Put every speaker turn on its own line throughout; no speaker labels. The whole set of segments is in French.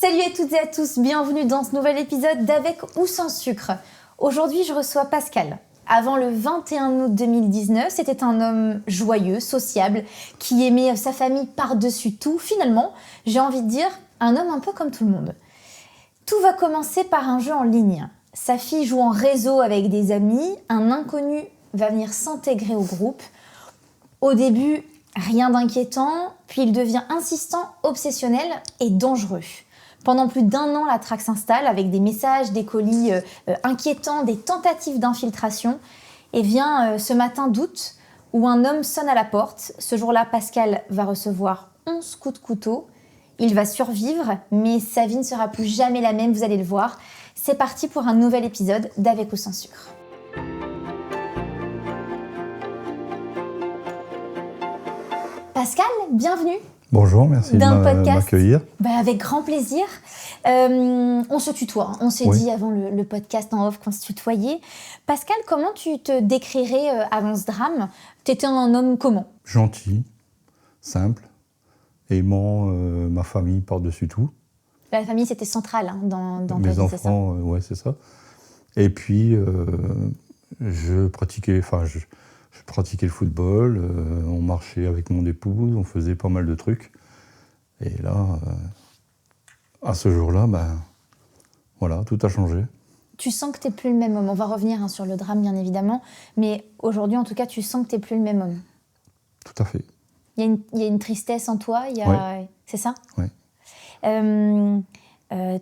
Salut à toutes et à tous, bienvenue dans ce nouvel épisode d'Avec ou sans sucre. Aujourd'hui, je reçois Pascal. Avant le 21 août 2019, c'était un homme joyeux, sociable, qui aimait sa famille par-dessus tout. Finalement, j'ai envie de dire, un homme un peu comme tout le monde. Tout va commencer par un jeu en ligne. Sa fille joue en réseau avec des amis, un inconnu va venir s'intégrer au groupe. Au début, rien d'inquiétant, puis il devient insistant, obsessionnel et dangereux. Pendant plus d'1 an, la traque s'installe avec des messages, des colis inquiétants, des tentatives d'infiltration. Et vient ce matin d'août où un homme sonne à la porte. Ce jour-là, Pascal va recevoir 11 coups de couteau. Il va survivre, mais sa vie ne sera plus jamais la même, vous allez le voir. C'est parti pour un nouvel épisode d'Avec ou sans sucre. Pascal, bienvenue.
Bonjour, merci de m'accueillir.
Avec grand plaisir. On se tutoie, on s'est dit avant le podcast en off qu'on se tutoyait. Pascal, comment tu te décrirais avant ce drame ? Tu étais un homme comment ?
Gentil, simple, aimant ma famille par-dessus tout.
La famille, c'était central dans ta vie,
mes
c'est ça ?
Mes enfants, ouais, c'est ça. Et puis, je pratiquais le football, on marchait avec mon épouse, on faisait pas mal de trucs. Et là, à ce jour-là, voilà, tout a changé.
Tu sens que tu n'es plus le même homme. On va revenir sur le drame, bien évidemment. Mais aujourd'hui, en tout cas, tu sens que tu n'es plus le même homme.
Tout à fait.
Il y a une tristesse en toi,
Oui.
C'est ça ?
Oui.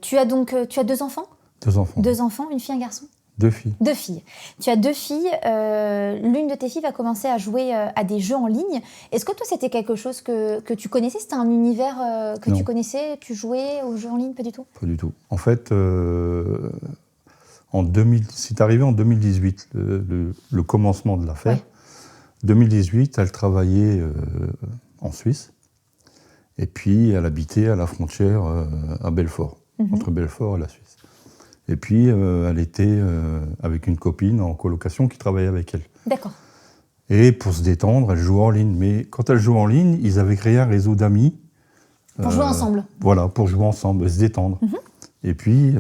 Tu as 2 enfants ?
2 enfants.
2 enfants, une fille, un garçon ?
2 filles.
2 filles. Tu as 2 filles. L'une de tes filles va commencer à jouer à des jeux en ligne. Est-ce que toi, c'était quelque chose que tu connaissais ? C'était un univers que tu connaissais ? Tu jouais aux jeux en ligne ? Pas du tout ?
Pas du tout. En fait, c'est arrivé en 2018, le commencement de l'affaire.
Ouais.
2018, elle travaillait en Suisse. Et puis, elle habitait à la frontière à Belfort, entre Belfort et la Suisse. Et puis, elle était avec une copine en colocation qui travaillait avec elle.
D'accord.
Et pour se détendre, elle jouait en ligne. Mais quand elle jouait en ligne, ils avaient créé un réseau d'amis.
Pour jouer ensemble.
Voilà, pour jouer ensemble, se détendre. Et puis,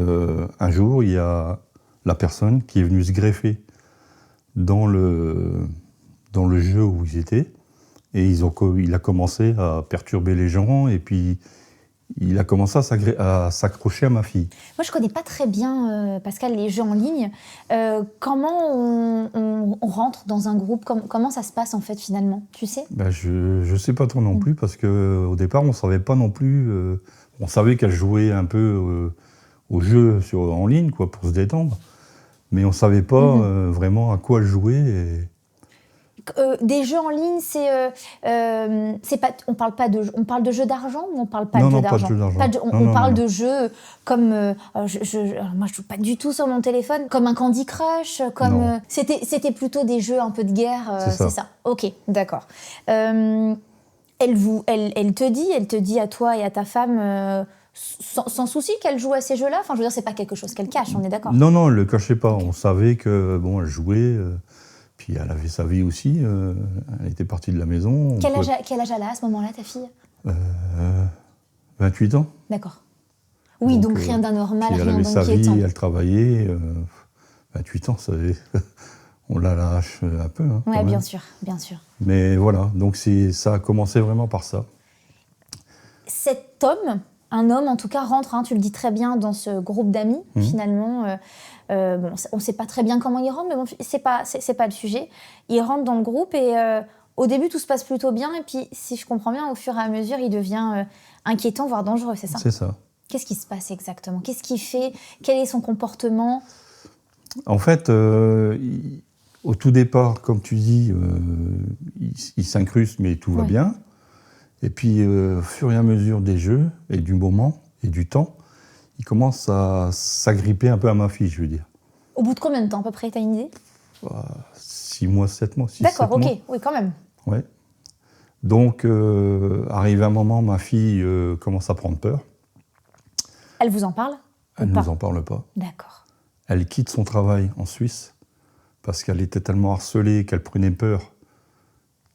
un jour, il y a la personne qui est venue se greffer dans le jeu où ils étaient. Et il a commencé à perturber les gens. Et puis, il a commencé à s'accrocher à ma fille.
Moi, je ne connais pas très bien, Pascal, les jeux en ligne. Comment on rentre dans un groupe ? Comment ça se passe, en fait, finalement ? Tu sais ?
Je ne sais pas trop non plus, parce qu'au départ, on ne savait pas non plus... on savait qu'elle jouait un peu au jeu en ligne, quoi, pour se détendre. Mais on ne savait pas vraiment à quoi elle jouait.
Des jeux en ligne, on parle de jeux d'argent ou on parle pas de jeux d'argent ?
Pas de jeux d'argent.
On parle de jeux comme moi je joue pas du tout sur mon téléphone, comme un Candy Crush, comme c'était plutôt des jeux un peu de guerre. C'est ça. Ok, d'accord. Elle te dit à toi et à ta femme. Sans souci qu'elle joue à ces jeux-là. Enfin, je veux dire, c'est pas quelque chose qu'elle cache. On est d'accord ?
Non, elle le cachait pas. Okay. On savait que elle jouait. Puis elle avait sa vie aussi, elle était partie de la maison.
Quel âge elle a à ce moment-là, ta fille ?
28 ans.
D'accord. Oui, donc rien d'anormal, rien d'inquiétant.
Elle avait sa vie, elle travaillait. 28 ans, on la lâche un peu.
Oui, bien sûr.
Mais voilà, donc ça a commencé vraiment par ça.
Cet homme, un homme en tout cas, rentre, tu le dis très bien, dans ce groupe d'amis, finalement. On ne sait pas très bien comment il rentre, mais bon, c'est pas le sujet. Il rentre dans le groupe et au début, tout se passe plutôt bien. Et puis, si je comprends bien, au fur et à mesure, il devient inquiétant, voire dangereux, c'est ça ?
C'est ça.
Qu'est-ce qui se passe exactement ? Qu'est-ce qu'il fait ? Quel est son comportement ?
En fait, au tout départ, comme tu dis, il s'incruste, mais tout va bien. Et puis, au fur et à mesure des jeux, et du moment, et du temps, il commence à s'agripper un peu à ma fille, je veux dire.
Au bout de combien de temps, à peu près, t'as une idée ?
6 mois, 7 mois.
D'accord, ok, oui, quand même.
Ouais. Donc, arrivé un moment, ma fille commence à prendre peur.
Elle vous en parle ?
Elle ne nous en parle pas.
D'accord.
Elle quitte son travail en Suisse parce qu'elle était tellement harcelée qu'elle prenait peur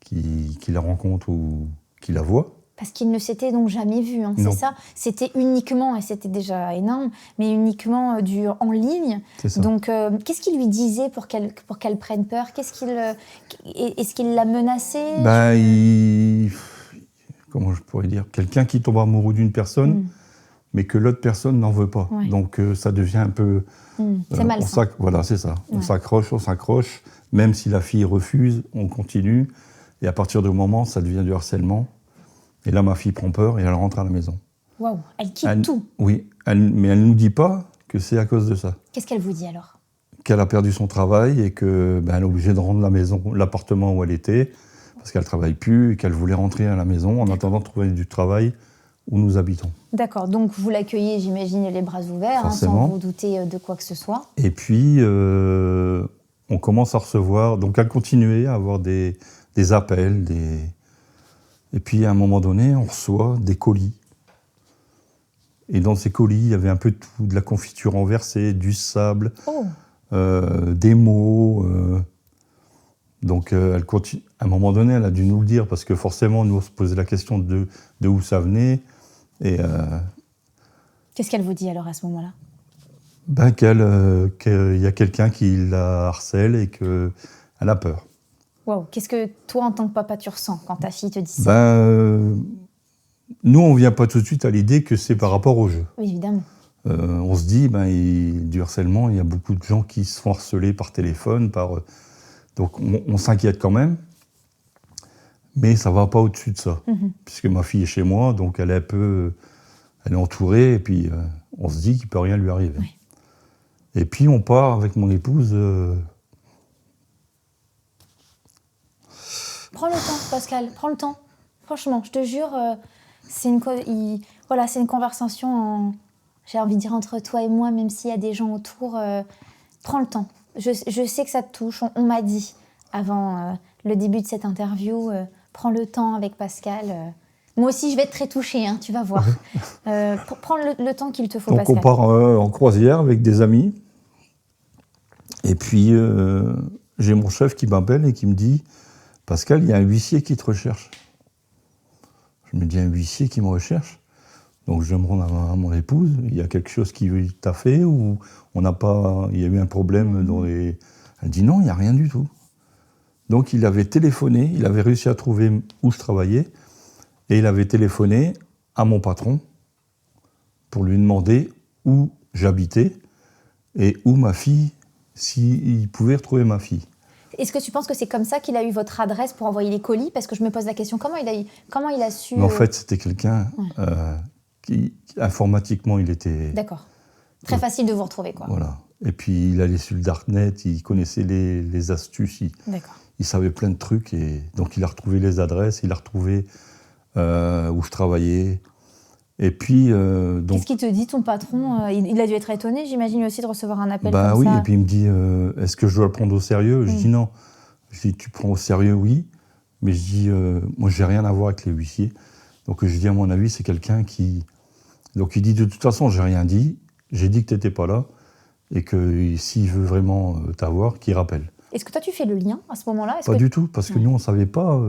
qu'il la rencontre ou qu'il la voit.
Parce qu'ils ne s'étaient donc jamais vus, hein, c'est
Non.
ça? C'était uniquement, et c'était déjà énorme, mais uniquement en ligne.
C'est ça.
Donc, qu'est-ce qu'il lui disait pour qu'elle prenne peur? Est-ce qu'il l'a menacée?
Comment je pourrais dire? Quelqu'un qui tombe amoureux d'une personne, mais que l'autre personne n'en veut pas.
Ouais.
Donc ça devient un peu...
C'est malsain.
Voilà, c'est ça.
Ouais.
On s'accroche. Même si la fille refuse, on continue. Et à partir du moment, ça devient du harcèlement. Et là, ma fille prend peur et elle rentre à la maison.
Waouh, elle quitte tout.
Oui, mais elle ne nous dit pas que c'est à cause de ça.
Qu'est-ce qu'elle vous dit alors?
Qu'elle a perdu son travail et qu'elle est obligée de rendre l'appartement où elle était, parce qu'elle ne travaille plus et qu'elle voulait rentrer à la maison en attendant de trouver du travail où nous habitons.
D'accord, donc vous l'accueillez, j'imagine, les bras ouverts, sans vous douter de quoi que ce soit.
Et puis, on commence à recevoir... Donc, elle continuait à avoir des appels, Et puis, à un moment donné, on reçoit des colis. Et dans ces colis, il y avait un peu de tout, de la confiture renversée, du sable, des mots. Donc, elle continue. À un moment donné, elle a dû nous le dire, parce que forcément, nous, on se posait la question de où ça venait. Et,
qu'est-ce qu'elle vous dit alors à ce moment-là?
Qu'il y a quelqu'un qui la harcèle et qu'elle a peur.
Wow. Qu'est-ce que toi, en tant que papa, tu ressens quand ta fille te dit ça?
Nous, on ne vient pas tout de suite à l'idée que c'est par rapport au jeu.
Oui, évidemment.
On se dit, du harcèlement, il y a beaucoup de gens qui se font harceler par téléphone. Donc on s'inquiète quand même. Mais ça ne va pas au-dessus de ça. Puisque ma fille est chez moi, donc elle est entourée, et puis on se dit qu'il ne peut rien lui arriver.
Oui.
Et puis on part avec mon épouse...
Prends le temps, Pascal, prends le temps. Franchement, je te jure, c'est une conversation, j'ai envie de dire, entre toi et moi, même s'il y a des gens autour. Prends le temps. Je sais que ça te touche. On m'a dit, avant le début de cette interview, prends le temps avec Pascal. Moi aussi, je vais être très touchée, hein, tu vas voir. Prends le temps qu'il te faut,
donc
Pascal.
on part en croisière avec des amis. Et puis, j'ai mon chef qui m'appelle et qui me dit... Pascal, il y a un huissier qui te recherche. Je me dis, un huissier qui me recherche? Donc je me rends à mon épouse, il y a quelque chose qui t'a fait ou il y a eu un problème dans les... Elle dit non, il n'y a rien du tout. Donc il avait téléphoné, il avait réussi à trouver où je travaillais et il avait téléphoné à mon patron pour lui demander où j'habitais et où ma fille, s'il pouvait retrouver ma fille.
Est-ce que tu penses que c'est comme ça qu'il a eu votre adresse pour envoyer les colis? Parce que je me pose la question, comment il a su...
Mais en fait, c'était quelqu'un qui, informatiquement, il était...
D'accord. Très facile de vous retrouver, quoi.
Voilà. Et puis, il allait sur le Darknet, il connaissait les astuces, il savait plein de trucs. Et donc, il a retrouvé les adresses, il a retrouvé où je travaillais. Et puis...
Qu'est-ce qu'il te dit, ton patron? Il a dû être étonné, j'imagine, aussi de recevoir un appel comme
oui,
ça.
et puis il me dit, est-ce que je dois le prendre au sérieux? Je dis non. Je dis, tu prends au sérieux, oui. Mais je dis, moi, j'ai rien à voir avec les huissiers. Donc, je dis, à mon avis, c'est quelqu'un qui... Donc, il dit, de toute façon, j'ai rien dit. J'ai dit que tu n'étais pas là. Et que s'il veut vraiment t'avoir, qu'il rappelle.
Est-ce que toi, tu fais le lien à ce moment-là?
Pas du tout, parce que nous, on ne savait pas...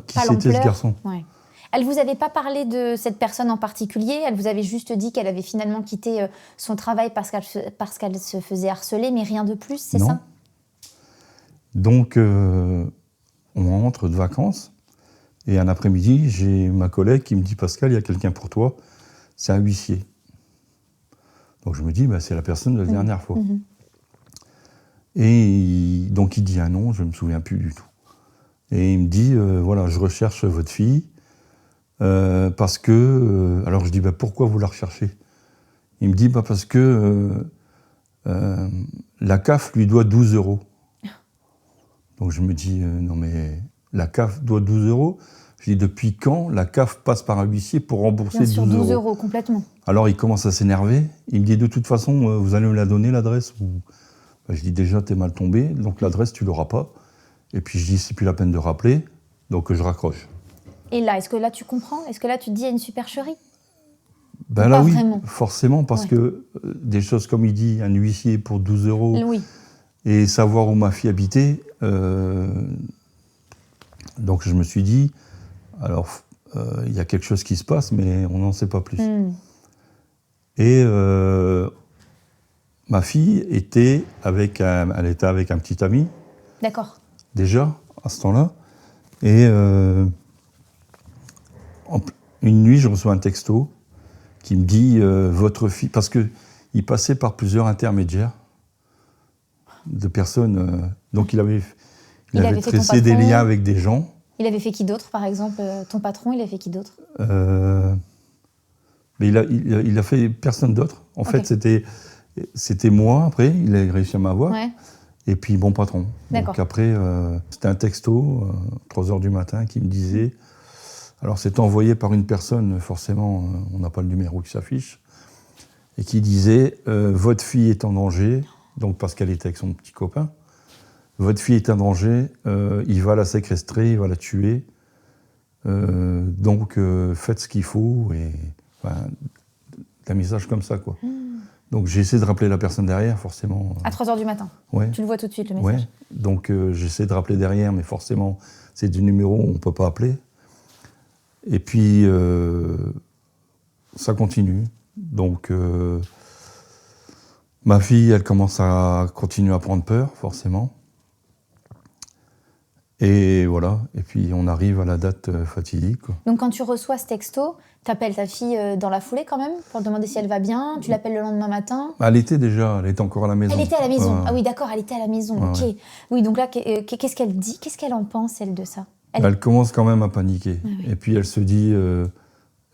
qui c'était ce garçon.
Ouais. Elle vous avait pas parlé de cette personne en particulier? Elle vous avait juste dit qu'elle avait finalement quitté son travail parce qu'elle se faisait harceler, mais rien de plus, c'est ça?
Donc, on rentre de vacances, et un après-midi, j'ai ma collègue qui me dit « Pascal, il y a quelqu'un pour toi, c'est un huissier. » Donc je me dis c'est la personne de la dernière fois. Et donc il dit un nom, je ne me souviens plus du tout. Et il me dit voilà, je recherche votre fille, parce que... alors je dis, pourquoi vous la recherchez? Il me dit, parce que la CAF lui doit 12 €. Donc je me dis, non mais la CAF doit 12 €? Je dis, depuis quand la CAF passe par un huissier pour rembourser 12 €?
12 €, complètement.
Alors il commence à s'énerver, il me dit, de toute façon, vous allez me la donner, l'adresse ou... Je dis, déjà, t'es mal tombé, donc l'adresse, tu l'auras pas. Et puis je dis, c'est plus la peine de rappeler, donc je raccroche.
Et là, est-ce que là tu comprends? Est-ce que là tu te dis il y a une supercherie?
Là oui,
vraiment.
Forcément, parce que des choses comme il dit, un huissier pour 12 €,
oui.
Et savoir où ma fille habitait, donc je me suis dit, Alors, il y a quelque chose qui se passe, mais on n'en sait pas plus. Et ma fille était avec un petit ami.
D'accord.
Déjà, à ce temps-là. Et une nuit, je reçois un texto qui me dit votre fille, parce qu'il passait par plusieurs intermédiaires de personnes. Donc il avait tressé des liens avec des gens.
Il avait fait qui d'autre, par exemple? Ton patron, il a fait qui d'autre?
Mais il a fait personne d'autre. En fait, c'était moi, après, il a réussi à m'avoir.
Ouais.
Et puis mon patron.
D'accord.
Donc après, c'était un texto, 3h du matin, qui me disait... Alors c'était envoyé par une personne, forcément, on n'a pas le numéro qui s'affiche, et qui disait votre fille est en danger, donc parce qu'elle était avec son petit copain, votre fille est en danger, il va la séquestrer, il va la tuer, donc faites ce qu'il faut, et un message comme ça, quoi. Donc j'ai essayé de rappeler la personne derrière, forcément.
À 3h du matin.
Ouais.
Tu le vois tout de suite, le message.
Ouais. Donc j'essaie de rappeler derrière, mais forcément, c'est du numéro où on ne peut pas appeler. Et puis, ça continue. Donc, ma fille, elle commence à continuer à prendre peur, forcément. Et voilà. Et puis, on arrive à la date fatidique, quoi.
Donc, quand tu reçois ce texto, tu appelles ta fille dans la foulée, quand même, pour demander si elle va bien. Tu l'appelles le lendemain matin.
Elle était encore à la maison.
Elle était à la maison. Ah oui, d'accord, elle était à la maison. Ok. Oui, donc là, qu'est-ce qu'elle dit? Qu'est-ce qu'elle en pense, elle, de ça?
Elle commence quand même à paniquer.
Oui.
Et puis elle se dit,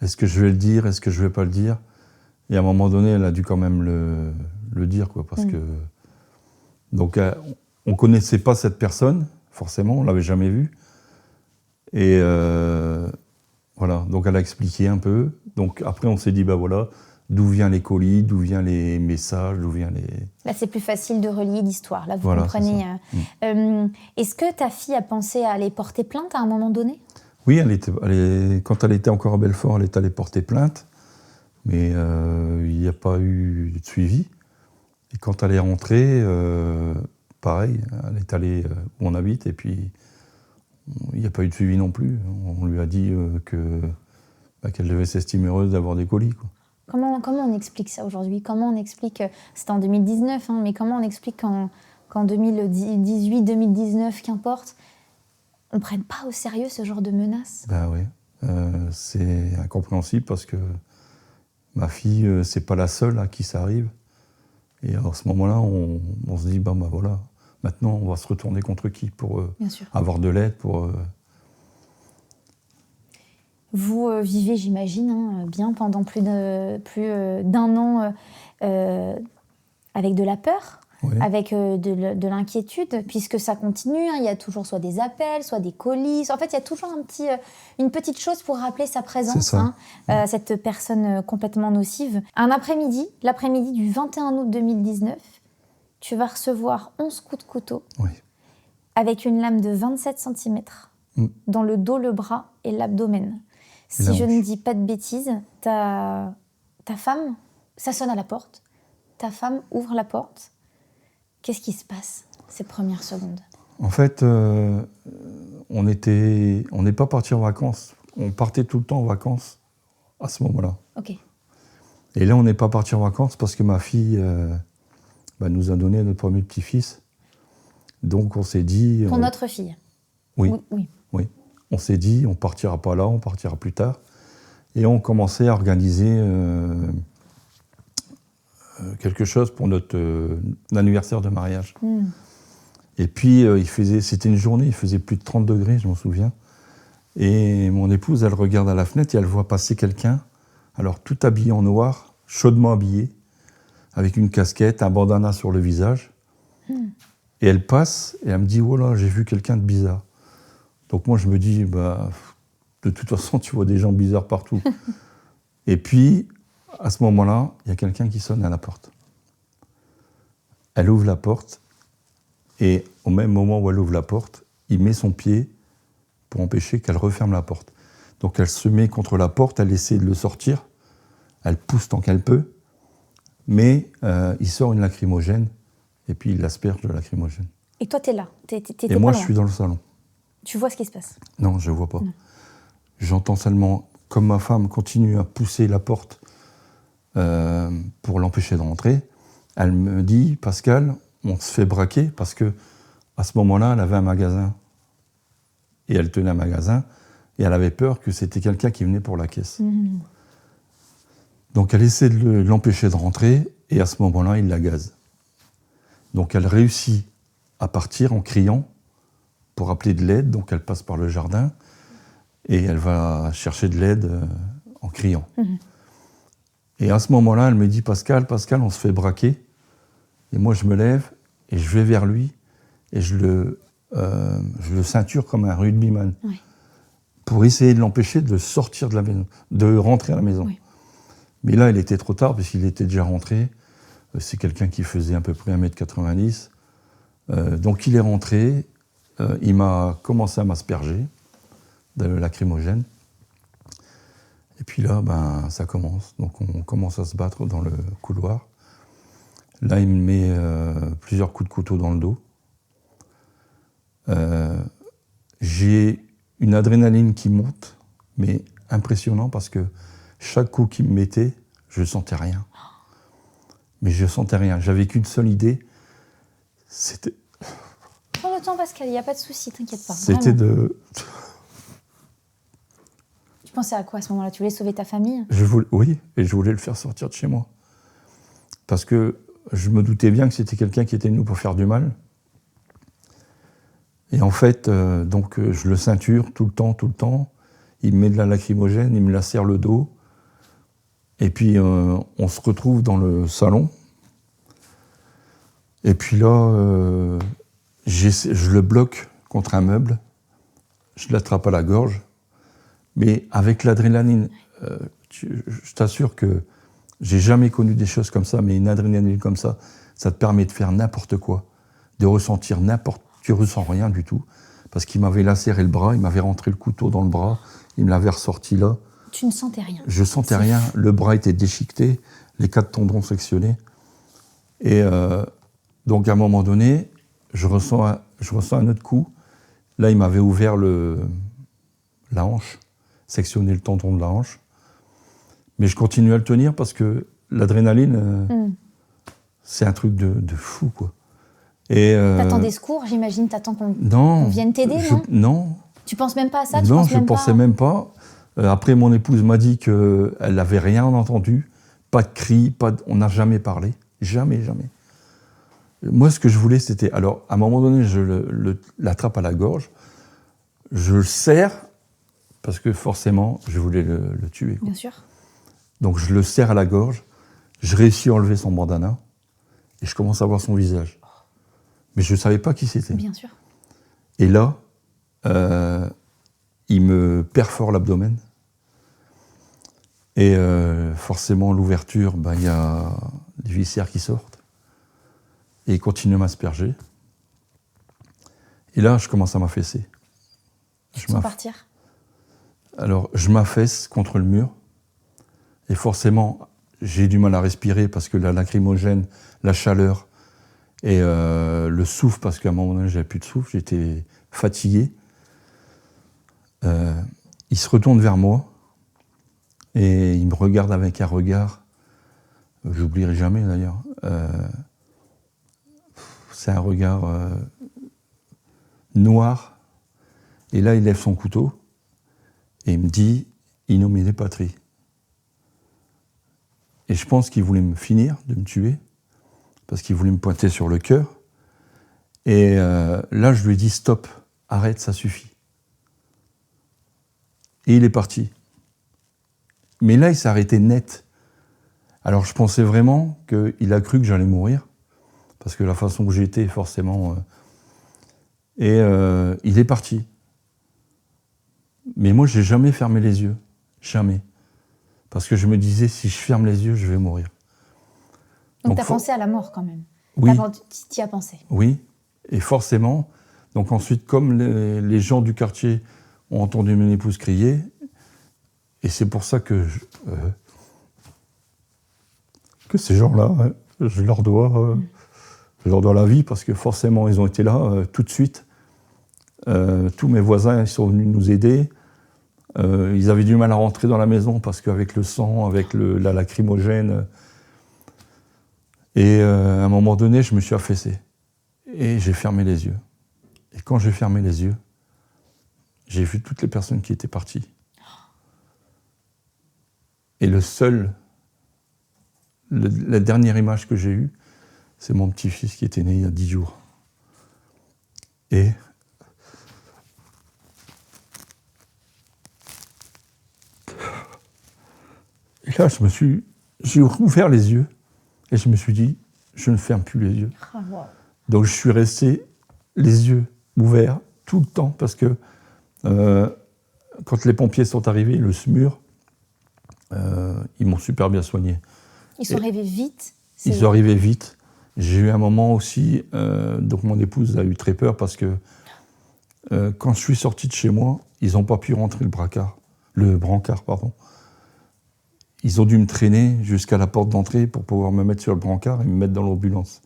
est-ce que je vais le dire, est-ce que je vais pas le dire? Et à un moment donné, elle a dû quand même le dire, quoi, parce que... Donc on connaissait pas cette personne, forcément, on l'avait jamais vue. Et voilà, donc elle a expliqué un peu. Donc après, on s'est dit, bah voilà, d'où viennent les colis, d'où viennent les messages, d'où viennent les...
Là, c'est plus facile de relier l'histoire. Là, vous
voilà,
comprenez. Est-ce que ta fille a pensé à aller porter plainte à un moment donné?
Oui, quand elle était encore à Belfort, elle est allée porter plainte. Mais il n'y a pas eu de suivi. Et quand elle est rentrée, pareil, elle est allée où on habite, et puis il n'y a pas eu de suivi non plus. On lui a dit qu'elle devait s'estimer heureuse d'avoir des colis, quoi.
Comment on explique ça aujourd'hui? Comment on explique, c'était en 2019, mais comment on explique qu'en 2018, 2019, qu'importe, on ne prenne pas au sérieux ce genre de menaces?
Ben oui, c'est incompréhensible parce que ma fille, c'est pas la seule à qui ça arrive. Et à ce moment-là, on se dit, bah voilà, maintenant on va se retourner contre qui pour avoir de l'aide, pour...
Vous vivez, j'imagine, bien pendant plus d'un an avec de la peur,
oui.
avec de l'inquiétude, puisque ça continue. Il y a toujours soit des appels, soit des colis. En fait, il y a toujours une petite chose pour rappeler sa présence, cette personne complètement nocive. L'après-midi du 21 août 2019, tu vas recevoir 11 coups de couteau avec une lame de 27 cm dans le dos, le bras et l'abdomen. Si je ne dis pas de bêtises, ta femme, ça sonne à la porte, ta femme ouvre la porte. Qu'est-ce qui se passe ces premières secondes?
En fait, on n'est pas parti en vacances. On partait tout le temps en vacances à ce moment-là.
Ok.
Et là, on n'est pas parti en vacances parce que ma fille nous a donné notre premier petit-fils. Donc on s'est dit...
Pour notre fille?
Oui.
Oui.
On s'est dit, on partira pas là, on partira plus tard. Et on commençait à organiser quelque chose pour notre anniversaire de mariage. Et puis, c'était une journée, il faisait plus de 30 degrés, je m'en souviens. Et mon épouse, elle regarde à la fenêtre et elle voit passer quelqu'un, alors tout habillé en noir, chaudement habillé, avec une casquette, un bandana sur le visage. Et elle passe et elle me dit, oh là, j'ai vu quelqu'un de bizarre. Donc moi, je me dis, de toute façon, tu vois des gens bizarres partout. Et puis, à ce moment-là, il y a quelqu'un qui sonne à la porte. Elle ouvre la porte, et au même moment où elle ouvre la porte, il met son pied pour empêcher qu'elle referme la porte. Donc elle se met contre la porte, elle essaie de le sortir, elle pousse tant qu'elle peut, mais il sort une lacrymogène, et puis il l'asperge de lacrymogène.
Et toi, t'es là, t'étais
et moi,
pas
je
loin.
suis dans le salon.
Tu vois ce qui se passe?
Non, je ne vois pas. j'entends seulement, comme ma femme continue à pousser la porte pour l'empêcher de rentrer, elle me dit, Pascal, on se fait braquer, parce que à ce moment-là, elle avait un magasin. Et elle tenait un magasin, et elle avait peur que c'était quelqu'un qui venait pour la caisse. Donc elle essaie de l'empêcher de rentrer, et à ce moment-là, il la gaze. Donc elle réussit à partir en criant pour appeler de l'aide, donc elle passe par le jardin, et elle va chercher de l'aide en criant. Et à ce moment-là, elle me dit, Pascal, on se fait braquer. Et moi, je me lève, et je vais vers lui, et je le ceinture comme un rugbyman, pour essayer de l'empêcher de sortir de la maison, de rentrer à la maison. Mais là, il était trop tard, parce qu'il était déjà rentré. C'est quelqu'un qui faisait à peu près 1m90. Donc il est rentré, il m'a commencé à m'asperger de lacrymogène. Et puis là, ça commence. Donc on commence à se battre dans le couloir. Là, il me met plusieurs coups de couteau dans le dos. J'ai une adrénaline qui monte, mais impressionnant, parce que chaque coup qu'il me mettait, je ne sentais rien. Mais je ne sentais rien. J'avais qu'une seule idée, c'était...
Prends le temps, Pascal, il n'y a pas de souci, t'inquiète pas.
C'était
vraiment. Tu pensais à quoi à ce moment-là? Tu voulais sauver ta famille?
Oui, et je voulais le faire sortir de chez moi. Parce que je me doutais bien que c'était quelqu'un qui était venu pour faire du mal. Et en fait, je le ceinture tout le temps. Il me met de la lacrymogène, il me la serre le dos. Et puis, on se retrouve dans le salon. Et puis là, je le bloque contre un meuble. Je l'attrape à la gorge. Mais avec l'adrénaline, je t'assure que j'ai jamais connu des choses comme ça, mais une adrénaline comme ça te permet de faire n'importe quoi, de ressentir tu ressens rien du tout, parce qu'il m'avait lacéré le bras, il m'avait rentré le couteau dans le bras, il me l'avait ressorti là.
Tu ne sentais rien?
Je sentais rien, le bras était déchiqueté, les 4 tendons sectionnés. Et donc à un moment donné, je ressens un autre coup. Là, il m'avait ouvert la hanche, sectionné le tendon de la hanche. Mais je continue à le tenir parce que l'adrénaline, c'est un truc de fou, quoi.
T'attends des secours, j'imagine, t'attends qu'on vienne t'aider, non?
Non.
Tu penses même pas à ça?
Non, je pensais même pas. Après, mon épouse m'a dit qu'elle n'avait rien entendu, pas de cris, on n'a jamais parlé. Jamais. Moi, ce que je voulais, c'était... Alors, à un moment donné, je l'attrape à la gorge, je le serre, parce que forcément, je voulais le tuer, quoi.
Bien sûr.
Donc, je le serre à la gorge, je réussis à enlever son bandana, et je commence à voir son visage. Mais je ne savais pas qui c'était.
Bien sûr.
Et là, il me perfore l'abdomen. Et forcément, l'ouverture, il y a des viscères qui sortent. Et il continue à m'asperger. Et là, je commence à m'affaisser.
Tu te sens partir?
Alors, je m'affaisse contre le mur. Et forcément, j'ai du mal à respirer parce que la lacrymogène, la chaleur et le souffle, parce qu'à un moment donné, j'avais plus de souffle, j'étais fatigué. Il se retourne vers moi et il me regarde avec un regard, j'oublierai jamais d'ailleurs, c'est un regard noir, et là il lève son couteau et il me dit « In nomine Patri ». Et je pense qu'il voulait me finir, de me tuer, parce qu'il voulait me pointer sur le cœur. Et là je lui ai dit « Stop, arrête, ça suffit ». Et il est parti. Mais là, il s'est arrêté net. Alors, je pensais vraiment qu'il a cru que j'allais mourir, parce que la façon que j'étais, forcément... Et il est parti. Mais moi, j'ai jamais fermé les yeux. Jamais. Parce que je me disais, si je ferme les yeux, je vais mourir.
Donc, tu as pensé à la mort, quand même.
Oui.
Tu y as pensé.
Oui. Et forcément... Donc ensuite, comme les gens du quartier ont entendu mon épouse crier, et c'est pour ça que ces gens-là, je leur dois la vie, parce que forcément, ils ont été là tout de suite. Tous mes voisins, ils sont venus nous aider. Ils avaient du mal à rentrer dans la maison parce qu'avec le sang, avec la lacrymogène. Et à un moment donné, je me suis affaissé. Et j'ai fermé les yeux. Et quand j'ai fermé les yeux, j'ai vu toutes les personnes qui étaient parties. Et la dernière image que j'ai eue, c'est mon petit-fils qui était né il y a 10 jours. Et là, j'ai ouvert les yeux et je me suis dit, je ne ferme plus les yeux.
Oh, wow.
Donc je suis resté les yeux ouverts tout le temps parce que quand les pompiers sont arrivés, le SMUR, ils m'ont super bien soigné.
Ils sont arrivés vite.
Ils sont arrivés vite. J'ai eu un moment aussi, donc mon épouse a eu très peur parce que quand je suis sorti de chez moi, ils n'ont pas pu rentrer le brancard. Ils ont dû me traîner jusqu'à la porte d'entrée pour pouvoir me mettre sur le brancard et me mettre dans l'ambulance.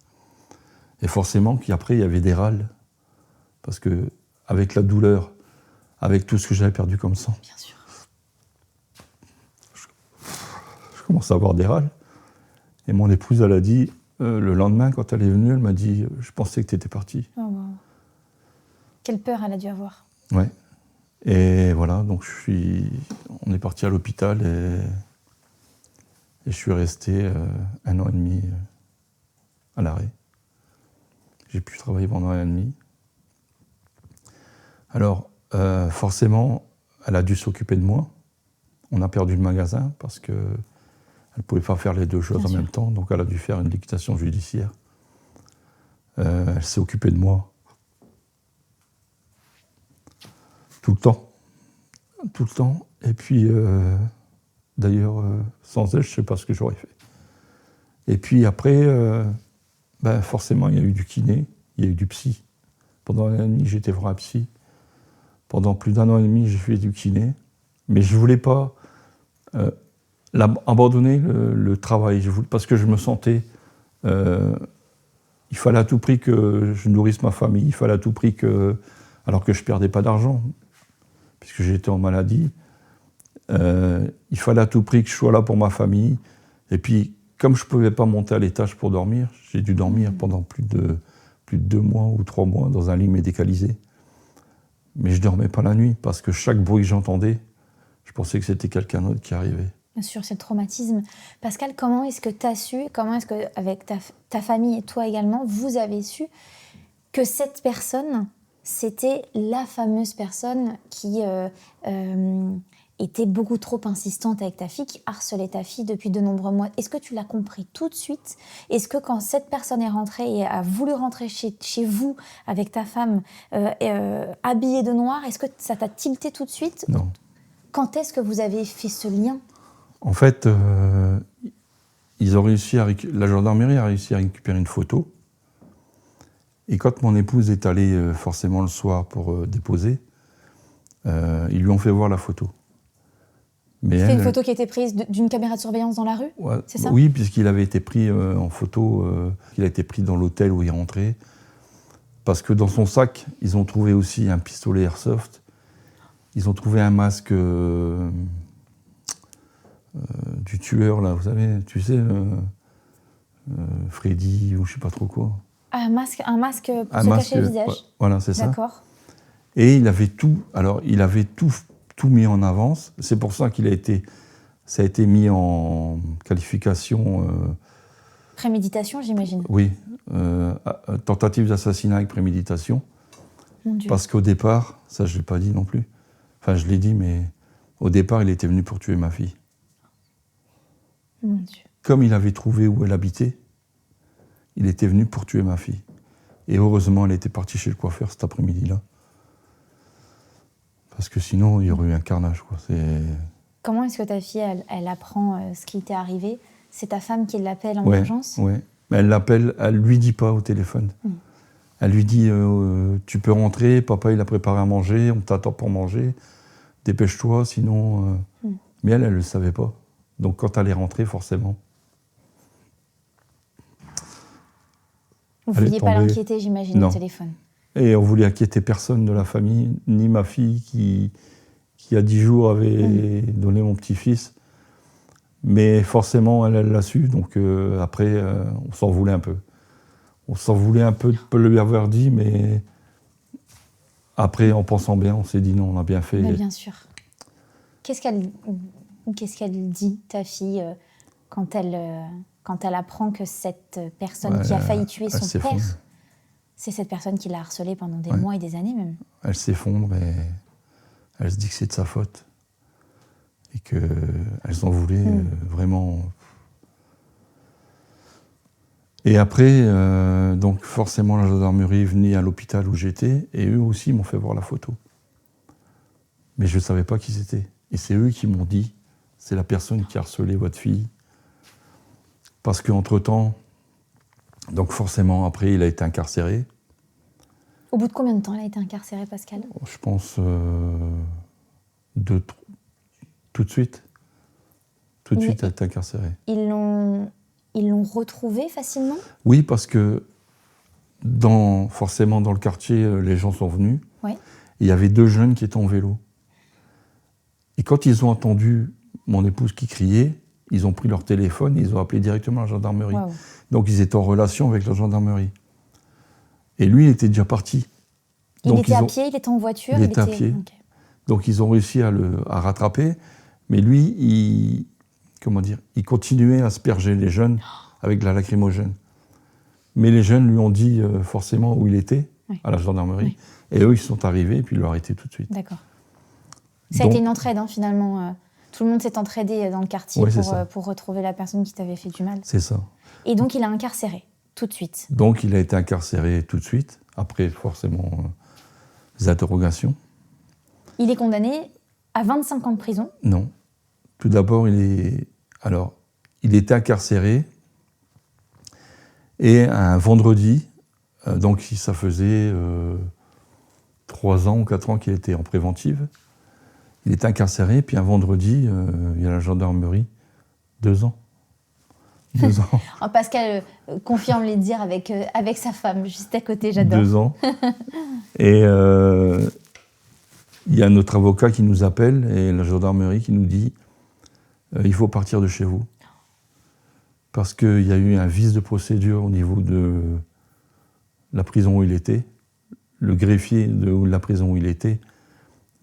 Et forcément qu'après, il y avait des râles. Parce que, avec la douleur, avec tout ce que j'avais perdu comme sang,
bien sûr.
Je commence à avoir des râles. Et mon épouse, elle a dit, le lendemain, quand elle est venue, elle m'a dit, je pensais que tu étais parti.
Oh, wow. Quelle peur elle a dû avoir.
Ouais. Et voilà, donc on est parti à l'hôpital et je suis resté 1 an et demi à l'arrêt. J'ai pu travailler pendant 1 an et demi. Alors, forcément, elle a dû s'occuper de moi. On a perdu le magasin parce qu'elle ne pouvait pas faire les deux choses en même temps, donc elle a dû faire une liquidation judiciaire. Elle s'est occupée de moi. Tout le temps. Et puis, d'ailleurs, sans elle, je ne sais pas ce que j'aurais fait. Et puis après, forcément, il y a eu du kiné, il y a eu du psy. Pendant 1 an et demi, j'étais voir un psy. Pendant plus d'1 an et demi, j'ai fait du kiné. Mais je ne voulais pas abandonner le travail. Parce que je me sentais... il fallait à tout prix que je nourrisse ma famille. Il fallait à tout prix que... Alors que je ne perdais pas d'argent, puisque j'étais en maladie. Il fallait à tout prix que je sois là pour ma famille. Et puis, comme je ne pouvais pas monter à l'étage pour dormir, j'ai dû dormir pendant plus de 2 mois ou 3 mois dans un lit médicalisé. Mais je ne dormais pas la nuit, parce que chaque bruit que j'entendais, je pensais que c'était quelqu'un d'autre qui arrivait.
Bien sûr, c'est le traumatisme. Pascal, comment est-ce que tu as su, comment est-ce que, avec ta famille et toi également, vous avez su que cette personne, c'était la fameuse personne qui était beaucoup trop insistante avec ta fille, qui harcelait ta fille depuis de nombreux mois. Est-ce que tu l'as compris tout de suite? Est-ce que quand cette personne est rentrée et a voulu rentrer chez vous avec ta femme habillée de noir, est-ce que ça t'a tilté tout de suite?
Non.
Quand est-ce que vous avez fait ce lien?
En fait, ils ont réussi la gendarmerie a réussi à récupérer une photo. Et quand mon épouse est allée forcément le soir pour déposer, ils lui ont fait voir la photo.
C'est une photo qui a été prise d'une caméra de surveillance dans la rue,
ouais,
c'est ça?
Oui, puisqu'il avait été pris en photo, il a été pris dans l'hôtel où il rentrait. Parce que dans son sac, ils ont trouvé aussi un pistolet airsoft. Ils ont trouvé un masque du tueur, là, vous savez, tu sais, Freddy ou je sais pas trop quoi.
Un masque pour se cacher le visage.
Ouais, voilà, c'est ça.
D'accord.
Et il avait tout mis en avance. C'est pour ça ça a été mis en qualification.
Préméditation, j'imagine.
Oui, tentative d'assassinat avec préméditation.
Mon Dieu.
Parce qu'au départ, ça je l'ai pas dit non plus. Enfin, je l'ai dit, mais au départ, il était venu pour tuer ma fille.
Mon Dieu.
Comme il avait trouvé où elle habitait, il était venu pour tuer ma fille. Et heureusement, elle était partie chez le coiffeur cet après-midi-là. Parce que sinon, il y aurait eu un carnage, quoi.
Comment est-ce que ta fille, elle apprend ce qui t'est arrivé? C'est ta femme qui l'appelle en urgence?
Oui, mais elle l'appelle, elle lui dit pas au téléphone. Elle lui dit tu peux rentrer, papa il a préparé à manger, on t'attend pour manger, dépêche-toi, sinon... Mais elle le savait pas. Donc quand elle est rentrée, forcément...
Vous ne vouliez pas l'inquiéter, j'imagine, au téléphone.
Et on voulait inquiéter personne de la famille, ni ma fille qui qui, il y a 10 jours, avait donné mon petit-fils. Mais forcément, elle l'a su, donc après, on s'en voulait un peu. On s'en voulait un peu de ne pas lui avoir dit, mais après, en pensant bien, on s'est dit non, on a bien fait.
Mais bien sûr. Qu'est-ce qu'elle dit, ta fille, quand elle apprend que cette personne qui a failli tuer son père, c'est cette personne qui l'a harcelée pendant des mois et des années même?
Elle s'effondre et elle se dit que c'est de sa faute. Et qu'elle s'en voulait vraiment. Et après, donc forcément, la gendarmerie est venue à l'hôpital où j'étais, et eux aussi m'ont fait voir la photo. Mais je ne savais pas qui c'était. Et c'est eux qui m'ont dit, c'est la personne qui a harcelé votre fille. Parce qu'entre-temps, donc forcément, après, il a été incarcéré.
Au bout de combien de temps elle a été incarcérée, Pascal?
Je pense tout de suite. Tout de suite, elle a été incarcérée.
Ils l'ont retrouvée facilement?
Oui, parce que forcément, dans le quartier, les gens sont venus.
Ouais.
Il y avait 2 jeunes qui étaient en vélo. Et quand ils ont entendu mon épouse qui criait, ils ont pris leur téléphone et ils ont appelé directement la gendarmerie.
Wow.
Donc ils étaient en relation avec la gendarmerie. Et lui, il était déjà parti.
Il était à pied, il était en voiture?
Il était à pied. Okay. Donc ils ont réussi à rattraper. Mais lui, il continuait à asperger les jeunes avec de la lacrymogène. Mais les jeunes lui ont dit forcément où il était, à la gendarmerie. Oui. Et eux, ils sont arrivés et puis ils l'ont arrêté tout de suite.
D'accord. Ça a été une entraide, finalement. Tout le monde s'est entraidé dans le quartier pour retrouver la personne qui t'avait fait du mal.
C'est ça.
Et donc, il a incarcéré tout de suite.
Donc, il a été incarcéré tout de suite, après forcément des interrogations.
Il est condamné à 25 ans de prison?
Non. Tout d'abord, il était incarcéré et un vendredi, donc ça faisait 3 ans ou 4 ans qu'il était en préventive. Il est incarcéré, puis un vendredi, il y a la gendarmerie, 2 ans. 2 ans.
Pascal confirme les dires avec sa femme, juste à côté, j'adore.
2 ans. Et il y a notre avocat qui nous appelle, et la gendarmerie qui nous dit il faut partir de chez vous. Parce qu'il y a eu un vice de procédure au niveau de la prison où il était. Le greffier de la prison où il était,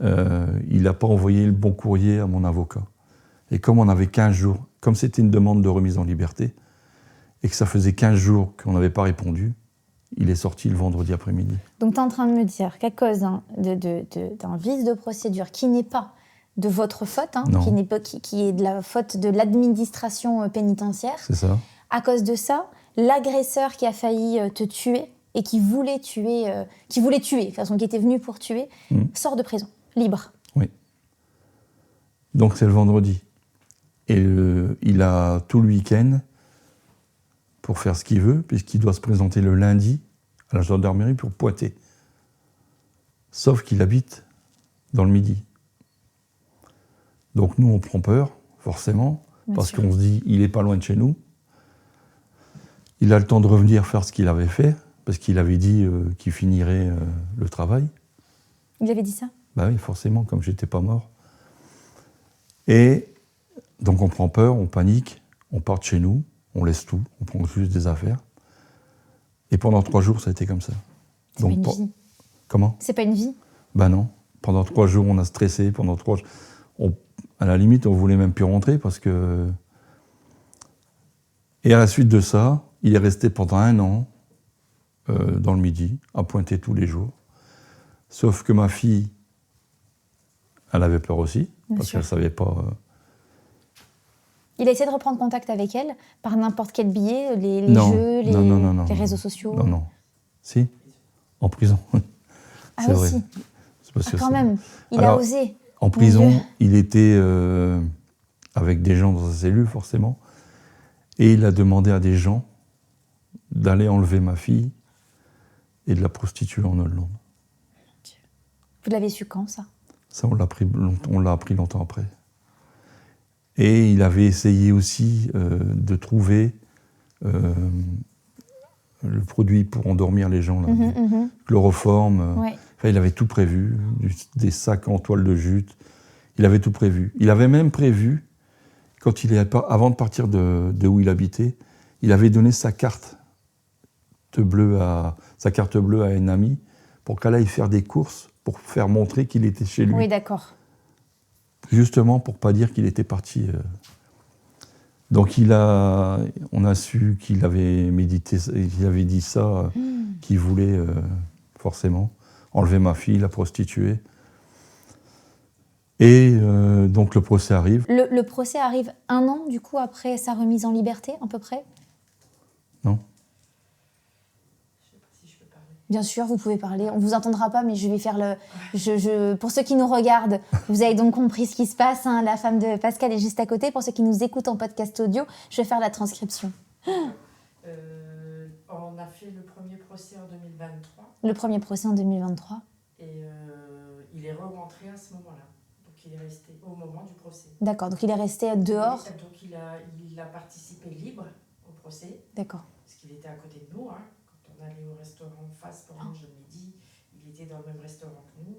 il n'a pas envoyé le bon courrier à mon avocat. Et comme on avait 15 jours, comme c'était une demande de remise en liberté, et que ça faisait 15 jours qu'on n'avait pas répondu, il est sorti le vendredi après-midi.
Donc tu es en train de me dire qu'à cause d'un vice de procédure qui n'est pas de votre faute, qui est de la faute de l'administration pénitentiaire,
c'est ça.
À cause de ça, l'agresseur qui a failli te tuer et qui voulait tuer, de toute façon, qui était venu pour tuer, sort de prison, libre.
Oui. Donc c'est le vendredi. Et il a tout le week-end pour faire ce qu'il veut, puisqu'il doit se présenter le lundi à la gendarmerie pour Poitiers. Sauf qu'il habite dans le Midi. Donc nous, on prend peur, forcément, parce qu'on se dit, il n'est pas loin de chez nous. Il a le temps de revenir faire ce qu'il avait fait, parce qu'il avait dit qu'il finirait le travail.
Il avait dit ça?
Bah oui, forcément, comme j'étais pas mort. Et donc on prend peur, on panique, on part de chez nous, on laisse tout, on prend juste des affaires. Et pendant 3 jours, ça a été comme ça.
C'est donc, pas une vie.
Comment?
C'est pas une vie?
Ben non. Pendant 3 jours, on a stressé. Pendant 3 jours, à la limite, on voulait même plus rentrer parce que... Et à la suite de ça, il est resté pendant 1 an dans le Midi, à pointer tous les jours. Sauf que ma fille, elle avait peur aussi, parce qu'elle ne savait pas...
Il a essayé de reprendre contact avec elle par n'importe quel biais, les jeux, les réseaux sociaux?
Non. Si, en prison.
Ah aussi vrai. Parce que quand même, il a osé.
En prison, il était avec des gens dans sa cellule, forcément, et il a demandé à des gens d'aller enlever ma fille et de la prostituer en Hollande.
Vous l'avez su quand, ça?
Ça, on l'a appris longtemps après. Et il avait essayé aussi de trouver le produit pour endormir les gens, là, chloroforme. Ouais. Enfin, il avait tout prévu, des sacs en toile de jute. Il avait tout prévu. Il avait même prévu, avant de partir de où il habitait, il avait donné sa carte bleue à une amie pour qu'elle aille faire des courses, pour faire montrer qu'il était chez lui.
Oui, d'accord.
Justement pour pas dire qu'il était parti. Donc on a su qu'il avait médité, qu'il avait dit ça, qu'il voulait forcément enlever ma fille, la prostituer. Et donc le procès arrive.
Le procès arrive 1 an, du coup, après sa remise en liberté, à peu près?
Non.
Bien sûr, vous pouvez parler. On ne vous entendra pas, mais je vais faire pour ceux qui nous regardent, vous avez donc compris ce qui se passe. Hein, la femme de Pascal est juste à côté. Pour ceux qui nous écoutent en podcast audio, je vais faire la transcription.
On a fait le premier procès en 2023.
Le premier procès en 2023.
Et il est rentré à ce moment-là. Donc il est resté au moment du procès.
D'accord, donc il est resté dehors.
Donc il a participé libre au procès.
D'accord.
Parce qu'il était à côté de nous. Hein. Quand on allait au restaurant en face pour manger le midi, il était dans le même restaurant que nous.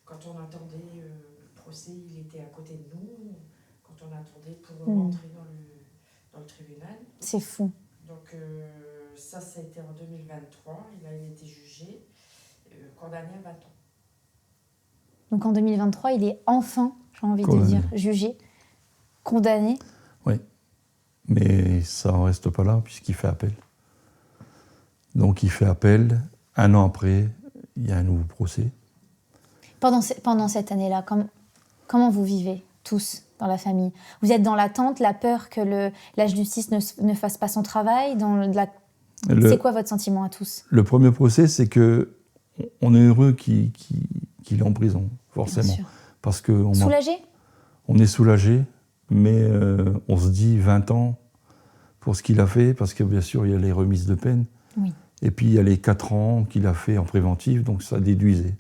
Quand on attendait le procès, il était à côté de nous. Quand on attendait pour rentrer dans le tribunal.
C'est fou.
Donc ça a été en 2023. Il a été jugé, condamné à 20 ans.
Donc en 2023, il est enfin, j'ai envie de dire, jugé, condamné.
Oui, mais ça n'en reste pas là puisqu'il fait appel. Donc il fait appel. 1 an après, il y a un nouveau procès.
Pendant cette année-là, comment vous vivez tous dans la famille? Vous êtes dans l'attente, la peur que la justice ne fasse pas son travail? C'est quoi votre sentiment à tous?
Le premier procès, c'est que on est heureux qu'il est en prison, forcément. Parce que
soulagé?
On est soulagé, mais on se dit 20 ans pour ce qu'il a fait, parce que bien sûr, il y a les remises de peine.
Oui.
Et puis, il y a les 4 ans qu'il a fait en préventif, donc ça déduisait.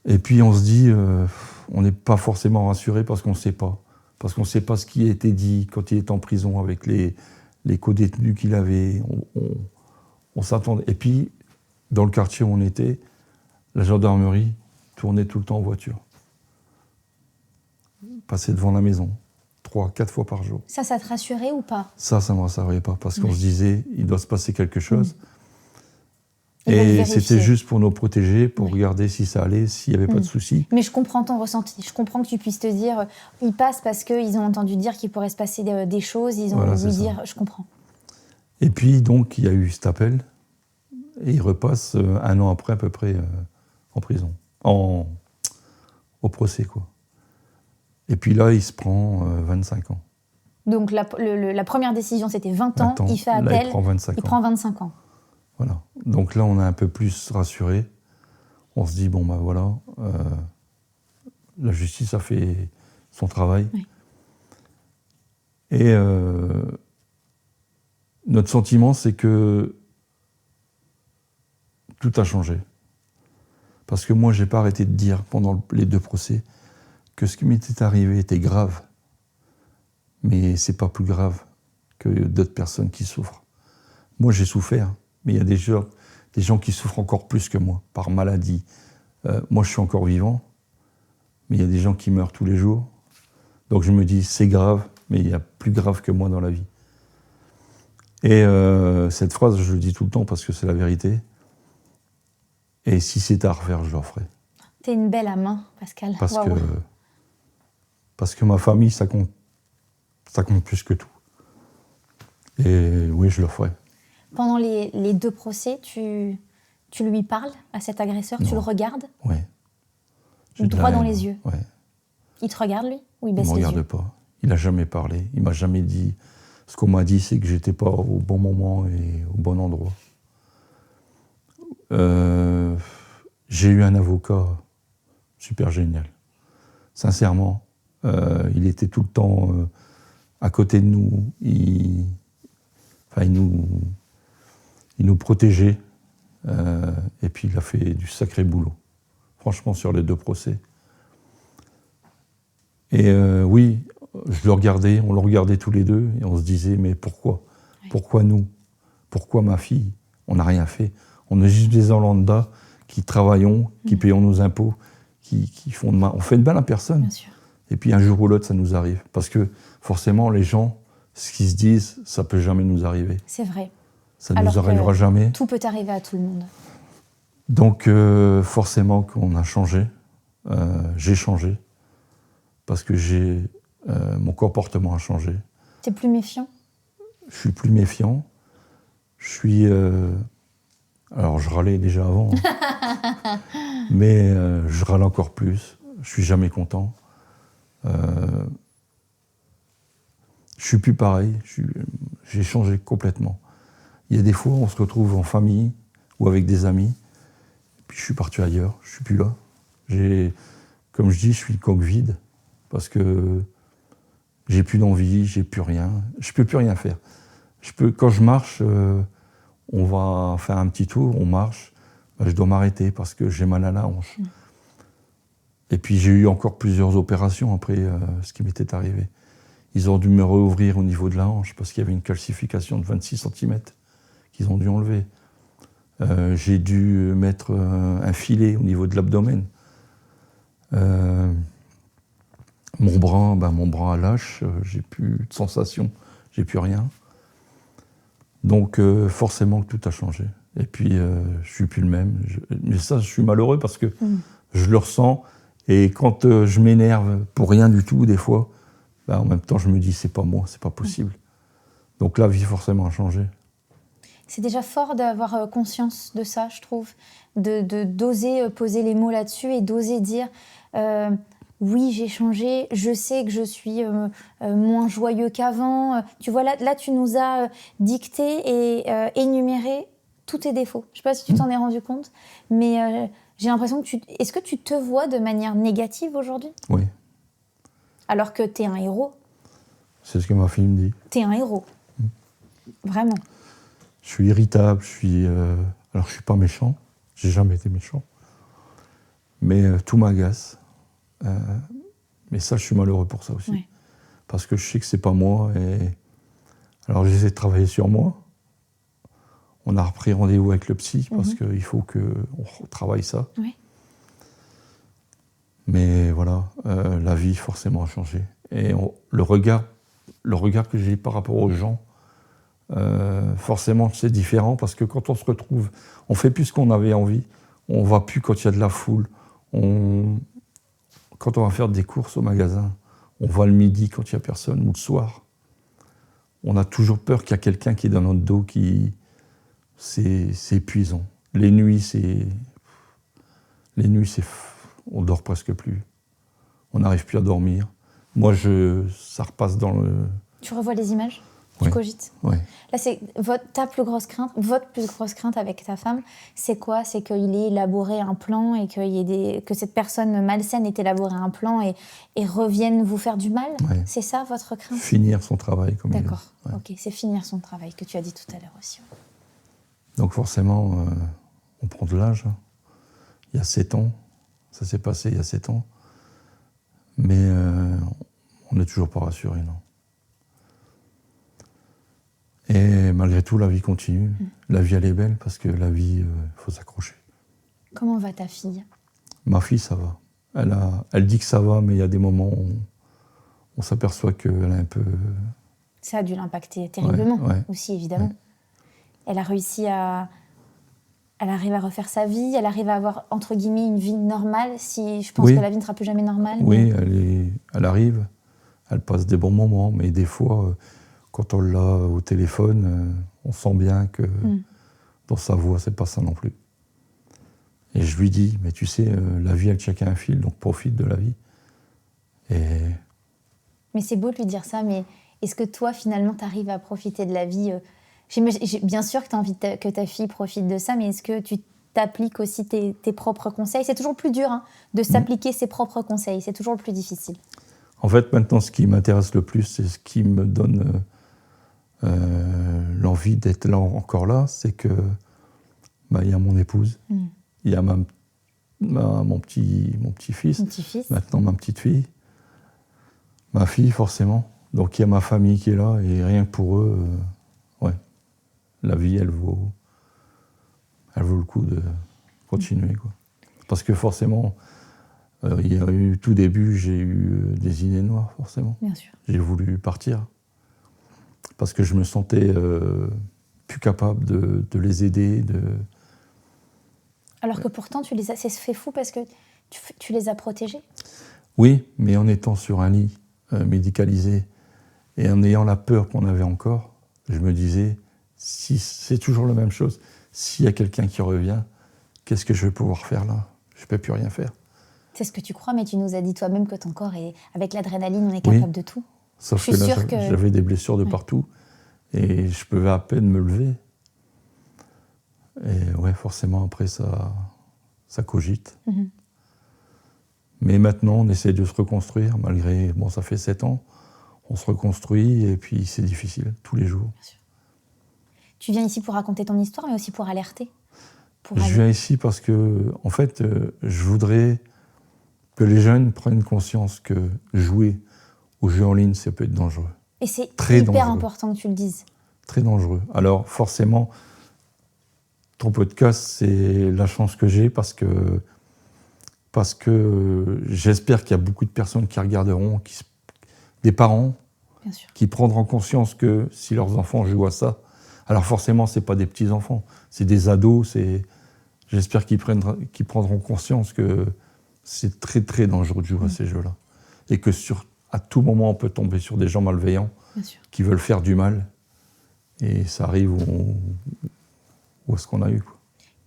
Et puis, on se dit, on n'est pas forcément rassuré parce qu'on ne sait pas. Parce qu'on ne sait pas ce qui a été dit quand il est en prison avec les co-détenus qu'il avait. On s'attendait. Et puis, dans le quartier où on était, la gendarmerie tournait tout le temps en voiture. Passait devant la maison, 3-4 fois par jour.
Ça te rassurait ou pas?
Ça ne me rassurait pas, parce qu'on se disait, il doit se passer quelque chose. Et c'était juste pour nous protéger, pour regarder si ça allait, s'il n'y avait pas de soucis.
Mais je comprends ton ressenti. Je comprends que tu puisses te dire, ils passent parce qu'ils ont entendu dire qu'il pourrait se passer des choses, ils ont voulu dire, je comprends.
Et puis, donc, il y a eu cet appel, et il repasse 1 an après, à peu près, en prison. Au procès, quoi. Et puis là, il se prend 25 ans.
Donc, la première décision, c'était 20 ans. Il fait appel,
là, il prend 25
ans.
Voilà. Donc là, on est un peu plus rassuré. On se dit, bon, ben voilà, la justice a fait son travail.
Oui.
Et notre sentiment, c'est que tout a changé. Parce que moi, je n'ai pas arrêté de dire pendant les 2 procès que ce qui m'était arrivé était grave. Mais ce n'est pas plus grave que d'autres personnes qui souffrent. Moi, j'ai souffert. Mais il y a des gens qui souffrent encore plus que moi, par maladie. Moi, je suis encore vivant, mais il y a des gens qui meurent tous les jours. Donc je me dis, c'est grave, mais il y a plus grave que moi dans la vie. Et cette phrase, je le dis tout le temps parce que c'est la vérité. Et si c'était à refaire, je le referais.
T'es une belle âme, hein, Pascal.
Parce que ma famille, ça compte plus que tout. Et oui, je le ferais.
Pendant les 2 procès, tu lui parles à cet agresseur? Non. Tu le regardes?
Oui.
Droit dans les yeux?
Oui.
Il te regarde, lui? Ou il baisse les yeux?
Il ne me regarde pas. Il n'a jamais parlé. Il ne m'a jamais dit... Ce qu'on m'a dit, c'est que je n'étais pas au bon moment et au bon endroit. J'ai eu un avocat super génial. Sincèrement, il était tout le temps à côté de nous. Il nous protégeait. Et puis il a fait du sacré boulot. Franchement, sur les 2 procès. Et oui, je le regardais, on le regardait tous les 2, et on se disait, mais pourquoi? Oui. Pourquoi nous? Pourquoi ma fille? On n'a rien fait. On est juste des gens lambda qui travaillons, qui payons nos impôts, qui font de mal. On fait de mal à personne.
Bien sûr.
Et puis un jour ou l'autre, ça nous arrive. Parce que forcément, les gens, ce qu'ils se disent, ça peut jamais nous arriver.
C'est vrai.
Ça ne
Alors
nous arrivera jamais.
Tout peut arriver à tout le monde.
Donc forcément qu'on a changé. J'ai changé. Parce que mon comportement a changé.
T'es plus méfiant?
Je suis plus méfiant. Je suis... alors je râlais déjà avant. Hein. Mais je râle encore plus. Je suis jamais content. Je suis plus pareil. J'ai changé complètement. Il y a des fois, on se retrouve en famille ou avec des amis. Puis je suis parti ailleurs. Je suis plus là. Comme je dis, je suis le coq vide. Parce que j'ai plus d'envie, j'ai plus rien. Je peux plus rien faire. Quand je marche, on va faire un petit tour, on marche. Je dois m'arrêter parce que j'ai mal à la hanche. Et puis j'ai eu encore plusieurs opérations après ce qui m'était arrivé. Ils ont dû me réouvrir au niveau de la hanche parce qu'il y avait une calcification de 26 cm qu'ils ont dû enlever. J'ai dû mettre un filet au niveau de l'abdomen. Mon bras lâche, j'ai plus de sensation, j'ai plus rien. Donc forcément que tout a changé. Et puis je suis plus le même. Mais ça, je suis malheureux parce que je le ressens. Et quand je m'énerve pour rien du tout, des fois, en même temps, je me dis c'est pas moi, c'est pas possible. Donc la vie forcément a changé.
C'est déjà fort d'avoir conscience de ça, je trouve, d'oser poser les mots là-dessus et d'oser dire oui, j'ai changé, je sais que je suis moins joyeux qu'avant. Tu vois, là tu nous as dicté et énuméré tous tes défauts. Je ne sais pas si tu t'en es rendu compte, mais j'ai l'impression que est-ce que tu te vois de manière négative aujourd'hui ?
Oui.
Alors que tu es un héros.
C'est ce que ma fille me dit.
Tu es un héros. Vraiment.
Je suis irritable, alors je suis pas méchant, j'ai jamais été méchant, mais tout m'agace. Mais ça, je suis malheureux pour ça aussi.
Oui.
Parce que je sais que c'est pas moi. Alors j'essaie de travailler sur moi. On a repris rendez-vous avec le psy parce qu'il faut qu'on travaille ça.
Oui.
Mais voilà, la vie forcément a changé. Et le regard que j'ai par rapport aux gens, forcément c'est différent parce que quand on se retrouve, on fait plus ce qu'on avait envie, on va plus quand il y a de la foule, quand on va faire des courses au magasin, on va le midi quand il n'y a personne ou le soir. On a toujours peur qu'il y a quelqu'un qui est dans notre dos c'est épuisant. Les nuits, on dort presque plus. On n'arrive plus à dormir. Moi, ça repasse dans le...
Tu revois les images ?
Oui.
Tu cogites ?
Oui.
Là, c'est votre plus grosse crainte avec ta femme, c'est quoi ? C'est qu'il ait élaboré un plan et que cette personne malsaine ait élaboré un plan et revienne vous faire du mal ?
Oui.
C'est ça votre crainte ?
Finir son travail, comme il dit.
D'accord,
Ouais.
ok, c'est finir son travail que tu as dit tout à l'heure aussi.
Donc forcément, on prend de l'âge. Il y a 7 ans, ça s'est passé il y a 7 ans. Mais on n'est toujours pas rassuré, non. Et malgré tout, la vie continue. La vie, elle est belle parce que la vie, faut s'accrocher.
Comment va ta fille ?
Ma fille, ça va. Elle dit que ça va, mais il y a des moments où on s'aperçoit qu'elle est un peu...
Ça a dû l'impacter terriblement aussi, évidemment.
Ouais.
Elle a réussi Elle arrive à refaire sa vie, elle arrive à avoir, entre guillemets, une vie normale, si je pense que la vie ne sera plus jamais normale.
Oui, elle arrive, elle passe des bons moments, mais des fois, quand on l'a au téléphone, on sent bien que dans sa voix, c'est pas ça non plus. Et je lui dis, mais tu sais, la vie, elle tient qu'à un fil, donc profite de la vie.
Mais c'est beau de lui dire ça, mais est-ce que toi, finalement, tu arrives à profiter de la vie bien sûr que tu as envie que ta fille profite de ça, mais est-ce que tu t'appliques aussi tes propres conseils ? C'est toujours plus dur de s'appliquer ses propres conseils, c'est toujours le plus difficile.
En fait, maintenant, ce qui m'intéresse le plus, c'est ce qui me donne l'envie d'être là, encore là, c'est que y a mon épouse, il y a mon petit-fils, maintenant ma petite fille, ma fille forcément, donc il y a ma famille qui est là, et rien que pour eux, la vie, elle vaut le coup de continuer, quoi. Parce que forcément, Il y a eu, tout début, j'ai eu des idées noires, forcément.
Bien sûr.
J'ai voulu partir parce que je me sentais plus capable de les aider.
Alors que pourtant, c'est fait fou parce que tu les as protégés.
Oui, mais en étant sur un lit médicalisé et en ayant la peur qu'on avait encore, je me disais, si c'est toujours la même chose, s'il y a quelqu'un qui revient, qu'est-ce que je vais pouvoir faire là? Je ne peux plus rien faire.
C'est ce que tu crois, mais tu nous as dit toi-même que ton corps, avec l'adrénaline, on est capable de tout.
Sauf que là, j'avais des blessures de partout et je pouvais à peine me lever. Et ouais, forcément, après, ça cogite. Mm-hmm. Mais maintenant, on essaie de se reconstruire, malgré... Bon, ça fait 7 ans, on se reconstruit et puis c'est difficile, tous les jours.
Bien sûr. Tu viens ici pour raconter ton histoire, mais aussi pour alerter.
Je viens ici parce que, en fait, je voudrais que les jeunes prennent conscience que jouer aux jeux en ligne, ça peut être dangereux.
Et c'est
très
hyper
dangereux.
Important que tu le dises.
Très dangereux. Alors, forcément, ton podcast, c'est la chance que j'ai parce que j'espère qu'il y a beaucoup de personnes qui regarderont, des parents,
bien sûr,
qui prendront conscience que si leurs enfants jouent à ça, alors forcément, c'est pas des petits-enfants, c'est des ados, j'espère qu'ils prendront conscience que c'est très très dangereux de jouer à ces jeux-là. Et que à tout moment, on peut tomber sur des gens malveillants qui veulent faire du mal. Et ça arrive où est-ce qu'on a eu.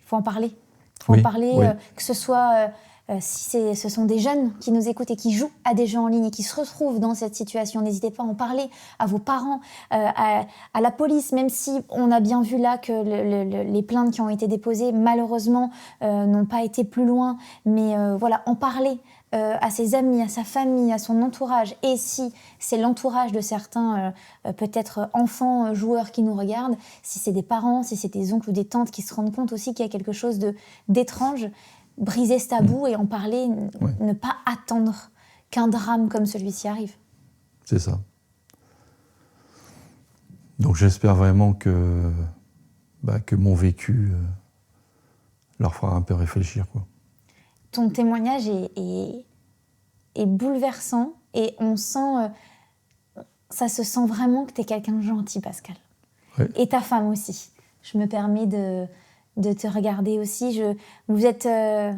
Il faut en parler. Il faut en parler, que ce soit si ce sont des jeunes qui nous écoutent et qui jouent à des jeux en ligne et qui se retrouvent dans cette situation. N'hésitez pas à en parler à vos parents, à la police, même si on a bien vu là que les plaintes qui ont été déposées, malheureusement, n'ont pas été plus loin. Mais voilà, en parler à ses amis, à sa famille, à son entourage. Et si c'est l'entourage de certains, peut-être enfants, joueurs qui nous regardent, si c'est des parents, si c'est des oncles ou des tantes qui se rendent compte aussi qu'il y a quelque chose d'étrange, briser ce tabou et en parler, ne pas attendre qu'un drame comme celui-ci arrive.
C'est ça. Donc j'espère vraiment que mon vécu leur fera un peu réfléchir, quoi.
Ton témoignage est bouleversant et on sent, ça se sent vraiment que tu es quelqu'un de gentil, Pascal.
Ouais.
Et ta femme aussi. Je me permets de te regarder aussi. Vous êtes... la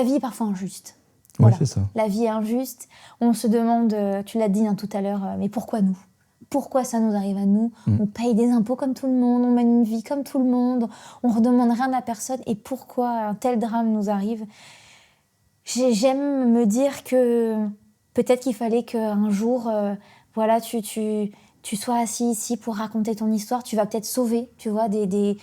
vie est parfois injuste.
Oui, voilà. C'est ça.
La vie est injuste. On se demande, tu l'as dit tout à l'heure, mais pourquoi nous ? Pourquoi ça nous arrive à nous ? On paye des impôts comme tout le monde, on mène une vie comme tout le monde, on ne redemande rien à personne. Et pourquoi un tel drame nous arrive ? J'aime me dire que peut-être qu'il fallait qu'un jour, voilà, tu sois assis ici pour raconter ton histoire. Tu vas peut-être sauver, tu vois, des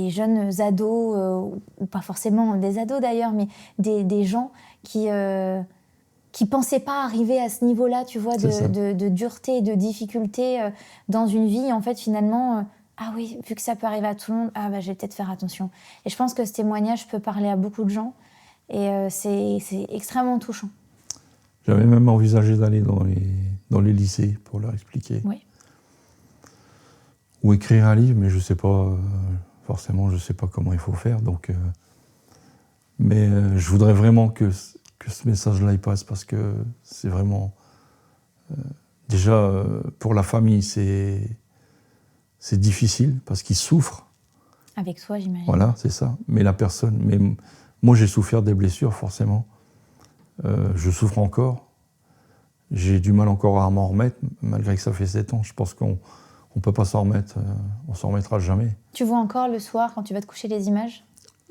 jeunes ados, ou pas forcément des ados d'ailleurs, mais des gens qui pensaient pas arriver à ce niveau-là, tu vois, de dureté et de difficulté dans une vie. En fait, finalement, ah oui, vu que ça peut arriver à tout le monde, je vais peut-être faire attention. Et je pense que ce témoignage peut parler à beaucoup de gens. Et c'est extrêmement touchant.
J'avais même envisagé d'aller dans les lycées pour leur expliquer.
Oui.
Ou écrire un livre, mais je ne sais pas, forcément, je ne sais pas comment il faut faire. Donc, mais je voudrais vraiment que ce message-là il passe parce que c'est vraiment... déjà, pour la famille, c'est difficile parce qu'ils souffrent.
Avec toi, j'imagine.
Voilà, c'est ça. Mais la personne... Mais moi, j'ai souffert des blessures, forcément. Je souffre encore. J'ai du mal encore à m'en remettre, malgré que ça fait 7 ans. Je pense qu'on ne peut pas s'en remettre. On ne s'en remettra jamais.
Tu vois encore le soir, quand tu vas te coucher, les images ?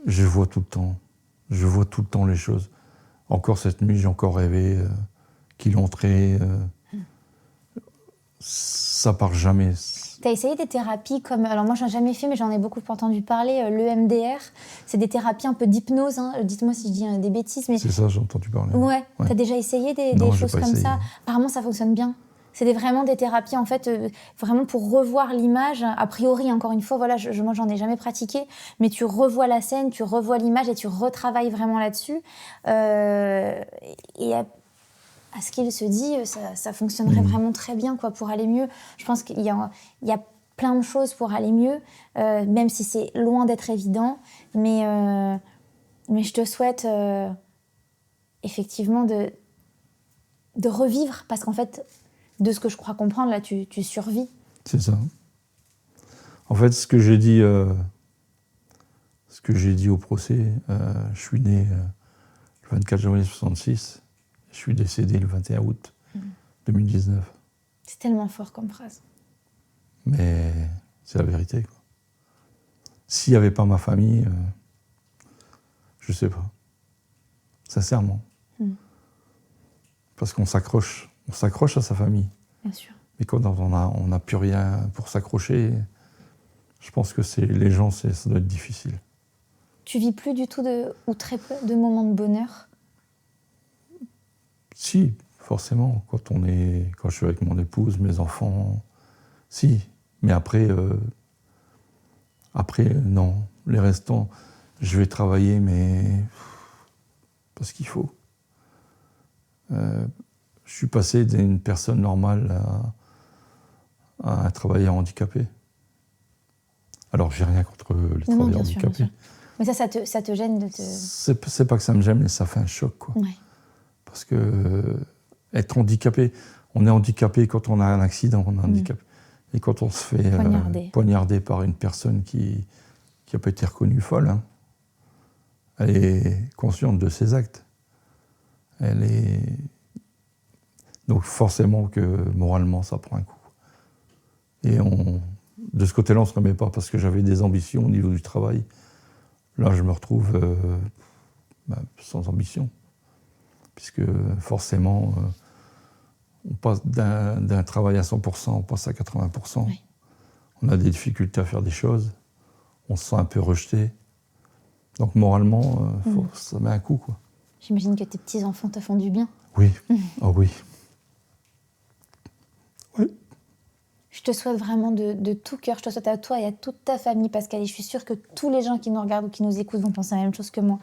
Je vois tout le temps. Je vois tout le temps les choses. Encore cette nuit, j'ai encore rêvé qu'il entrait. Ça part jamais.
Tu as essayé des thérapies comme... Alors moi, je n'en ai jamais fait, mais j'en ai beaucoup entendu parler. L'EMDR, c'est des thérapies un peu d'hypnose. Hein. Dites-moi si je dis des bêtises. Mais...
C'est ça, j'ai entendu parler.
Ouais. Tu as déjà essayé des choses comme essayé. Ça ? Apparemment, ça fonctionne bien. C'est vraiment des thérapies, en fait, vraiment pour revoir l'image. A priori, encore une fois, voilà, moi, j'en ai jamais pratiqué, mais tu revois la scène, tu revois l'image et tu retravailles vraiment là-dessus. Et à ce qu'il se dit, ça fonctionnerait vraiment très bien, quoi, pour aller mieux. Je pense qu'il y a plein de choses pour aller mieux, même si c'est loin d'être évident. Mais je te souhaite effectivement de revivre, parce qu'en fait, de ce que je crois comprendre, là, tu survis.
C'est ça. En fait, ce que j'ai dit au procès, je suis né le 24 janvier 1966, je suis décédé le 21 août 2019.
C'est tellement fort comme phrase.
Mais c'est la vérité, quoi. S'il n'y avait pas ma famille, je ne sais pas. Sincèrement. Parce qu'on s'accroche à sa famille.
Bien sûr.
Mais quand on n'a plus rien pour s'accrocher, je pense que les gens, ça doit être difficile.
Tu vis plus du tout ou très peu de moments de bonheur?
Si, forcément. Quand je suis avec mon épouse, mes enfants, si. Mais après, non. Les restants, je vais travailler, mais parce qu'il faut. Je suis passé d'une personne normale à un travailleur handicapé. Alors, j'ai rien contre les travailleurs handicapés.
Bien sûr. Mais ça te gêne de te...
C'est pas que ça me gêne, mais ça fait un choc, quoi.
Ouais.
Parce que être handicapé, on est handicapé quand on a un accident, on est handicapé. Et quand on se fait poignarder par une personne qui n'a pas été reconnue folle, hein, elle est consciente de ses actes. Donc forcément que moralement, ça prend un coup. Et de ce côté-là, on ne se remet pas, parce que j'avais des ambitions au niveau du travail. Là, je me retrouve sans ambition. Puisque forcément, on passe d'un travail à 100%, on passe à 80%. Oui. On a des difficultés à faire des choses. On se sent un peu rejeté. Donc moralement, ça met un coup, quoi.
J'imagine que tes petits-enfants te font du bien.
Oui. Oh oui. Oui.
Je te souhaite vraiment de tout cœur, je te souhaite à toi et à toute ta famille, Pascal, et je suis sûre que tous les gens qui nous regardent ou qui nous écoutent vont penser la même chose que moi.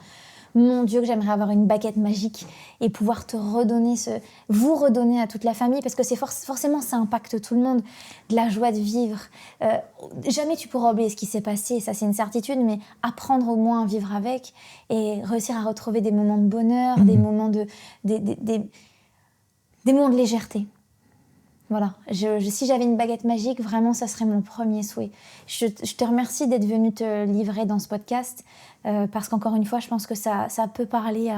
Mon Dieu, que j'aimerais avoir une baguette magique et pouvoir vous redonner à toute la famille, parce que forcément, ça impacte tout le monde, de la joie de vivre. Jamais tu pourras oublier ce qui s'est passé, ça c'est une certitude, mais apprendre au moins à vivre avec et réussir à retrouver des moments de bonheur, des moments des moments de légèreté. Voilà, si j'avais une baguette magique, vraiment, ça serait mon premier souhait. Je te remercie d'être venu te livrer dans ce podcast, parce qu'encore une fois, je pense que ça peut parler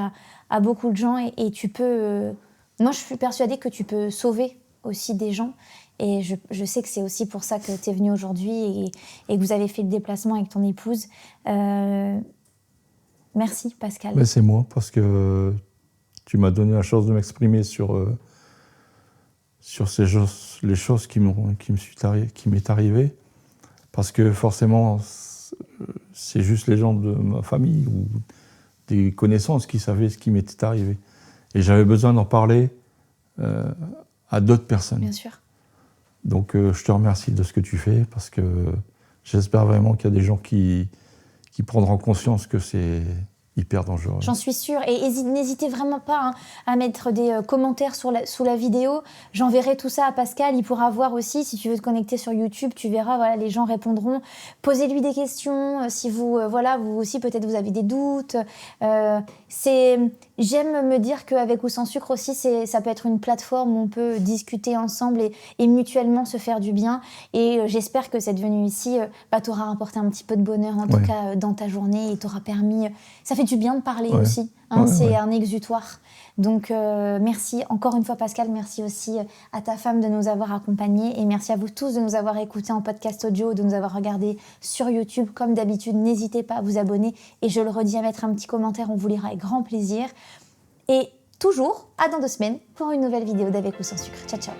à beaucoup de gens et tu peux... moi, je suis persuadée que tu peux sauver aussi des gens, et je sais que c'est aussi pour ça que tu es venu aujourd'hui et que vous avez fait le déplacement avec ton épouse. Merci, Pascal.
Mais c'est moi, parce que tu m'as donné la chance de m'exprimer sur les choses qui m'est arrivé, parce que forcément c'est juste les gens de ma famille ou des connaissances qui savaient ce qui m'était arrivé, et j'avais besoin d'en parler à d'autres personnes.
Bien sûr.
Donc je te remercie de ce que tu fais, parce que j'espère vraiment qu'il y a des gens qui prendront conscience que c'est hyper dangereux.
J'en suis sûre. Et n'hésitez vraiment pas à mettre des commentaires sous la vidéo. J'enverrai tout ça à Pascal. Il pourra voir aussi. Si tu veux te connecter sur YouTube, tu verras, voilà, les gens répondront. Posez-lui des questions. Si vous aussi, peut-être vous avez des doutes. J'aime me dire qu'avec ou sans sucre aussi, ça peut être une plateforme où on peut discuter ensemble et mutuellement se faire du bien. Et j'espère que cette venue ici t'aura apporté un petit peu de bonheur, en tout cas, dans ta journée, et t'aura permis... Ça fait du bien de parler aussi. C'est un exutoire. Donc, merci encore une fois, Pascal. Merci aussi à ta femme de nous avoir accompagnés. Et merci à vous tous de nous avoir écoutés en podcast audio, de nous avoir regardés sur YouTube. Comme d'habitude, n'hésitez pas à vous abonner. Et je le redis, à mettre un petit commentaire. On vous lira avec grand plaisir. Et toujours, à dans 2 semaines pour une nouvelle vidéo d'Avec ou sans sucre. Ciao, ciao.